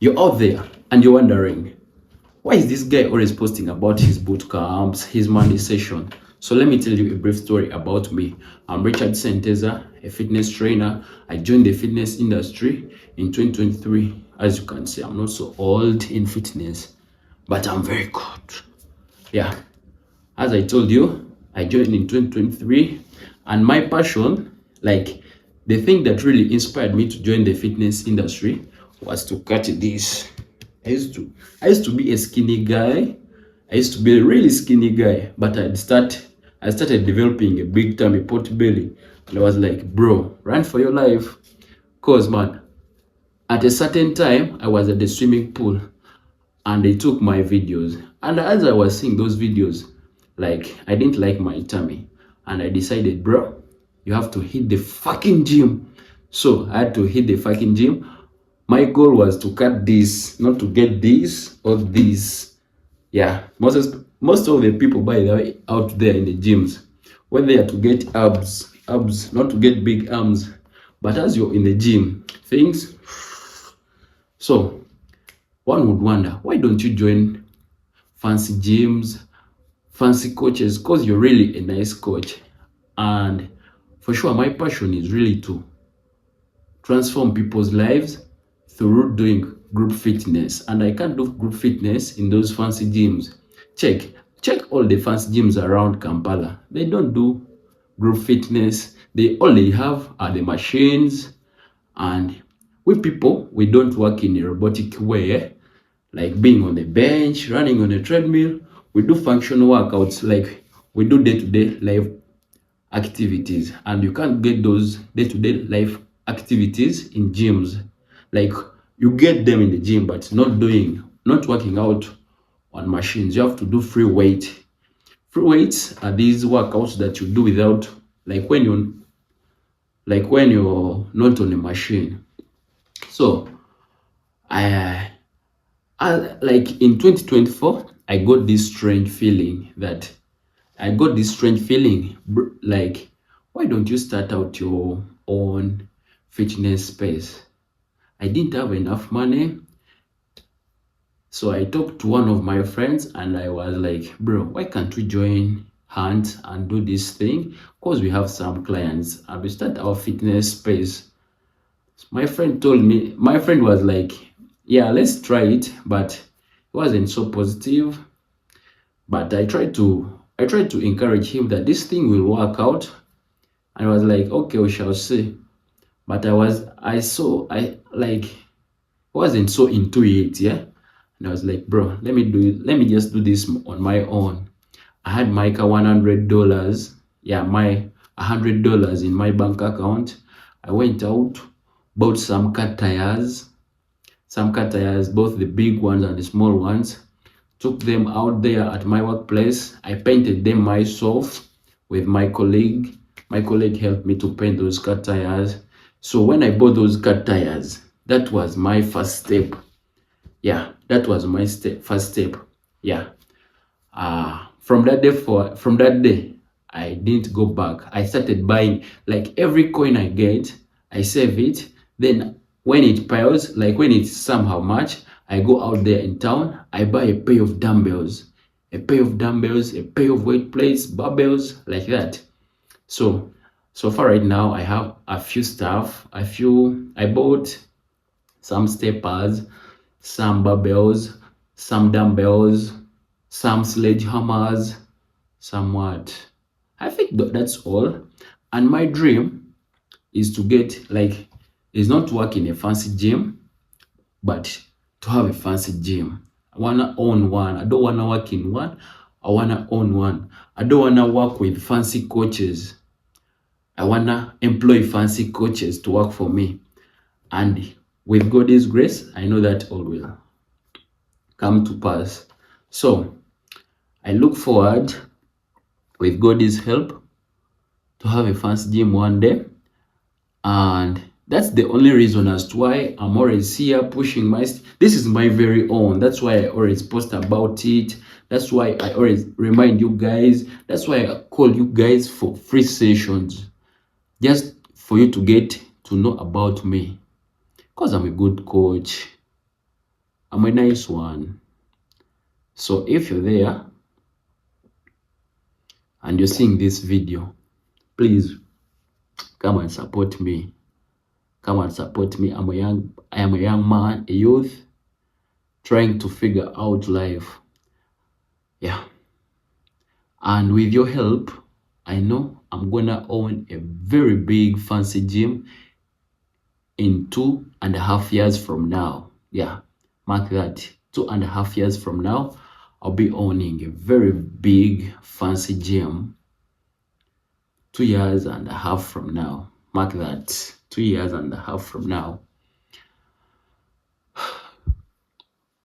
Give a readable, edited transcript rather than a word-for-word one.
You're out there and you're wondering, why is this guy always posting about his boot camps, his Monday session? So let me tell you a brief story about me. I'm Richard Senteza, a fitness trainer. I joined the fitness industry in 2023. As you can see, I'm not so old in fitness, but I'm very good. Yeah, as I told you, I joined in 2023, and my passion, like the thing that really inspired me to join the fitness industry, was to cut this. I used to be a skinny guy. I used to be a really skinny guy, but I started developing a big tummy, pot belly, and I was like, bro, run for your life, cause man, at a certain time I was at the swimming pool and they took my videos. And as I was seeing those videos, like I didn't like my tummy, and I decided, bro, you have to hit the fucking gym. So I had to hit the fucking gym. My goal was to cut this, not to get this or this. Yeah, most of the people, by the way, out there in the gyms, when they are to get abs, not to get big arms. But as you're in the gym, things. So one would wonder, why don't you join fancy gyms, fancy coaches? Because you're really a nice coach. And for sure, my passion is really to transform people's lives through doing group fitness. And I can't do group fitness in those fancy gyms. Check all the fancy gyms around Kampala. They don't do group fitness. They only have are the machines. And we people, we don't work in a robotic way, like being on the bench, running on a treadmill. We do functional workouts, like we do day-to-day life activities, and you can't get those day-to-day life activities in gyms. Like you get them in the gym, but not working out on machines. You have to do free weight. Free weights are these workouts that you do without, like when you're not on a machine. So I like in 2024, I got this strange feeling like, why don't you start out your own fitness space? I didn't have enough money. So I talked to one of my friends and I was like, bro, why can't we join hands and do this thing? Because we have some clients and we start our fitness space. My friend was like, yeah, let's try it, but it wasn't so positive. But I tried to encourage him that this thing will work out. And I was like, okay, we shall see. But I wasn't so into it, yeah. And I was like, bro, let me just do this on my own. I had my $100, yeah, my $100 in my bank account. I went out, bought some car tires, both the big ones and the small ones. Took them out there at my workplace. I painted them myself with my colleague. My colleague helped me to paint those car tires. So when I bought those car tires, that was my first step. Yeah, that was my first step. Yeah. From that day, I didn't go back. I started buying, like every coin I get, I save it. Then when it piles, like when it's somehow much, I go out there in town, I buy a pair of dumbbells, a pair of weight plates, barbells, like that. So far right now, I have a few stuff. I bought some steppers, some barbells, some dumbbells, some sledgehammers, somewhat. I think that's all. And my dream is to is not to work in a fancy gym, but to have a fancy gym. I wanna own one. I don't wanna work in one. I wanna own one. I don't wanna work with fancy coaches. I wanna employ fancy coaches to work for me. And with God's grace, I know that all will come to pass. So I look forward, with God's help, to have a fancy gym one day. And that's the only reason as to why I'm always here pushing this is my very own. That's why I always post about it. That's why I always remind you guys. That's why I call you guys for free sessions, just for you to get to know about me, because I'm a good coach. I'm a nice one. So if you're there and you're seeing this video, please come and support me. Come and support me. I am a young man, a youth, trying to figure out life. Yeah. And with your help, I know I'm gonna own a very big fancy gym in 2.5 years from now. Yeah, mark that. 2.5 years from now, I'll be owning a very big fancy gym. 2.5 years from now, mark that. 2.5 years from now.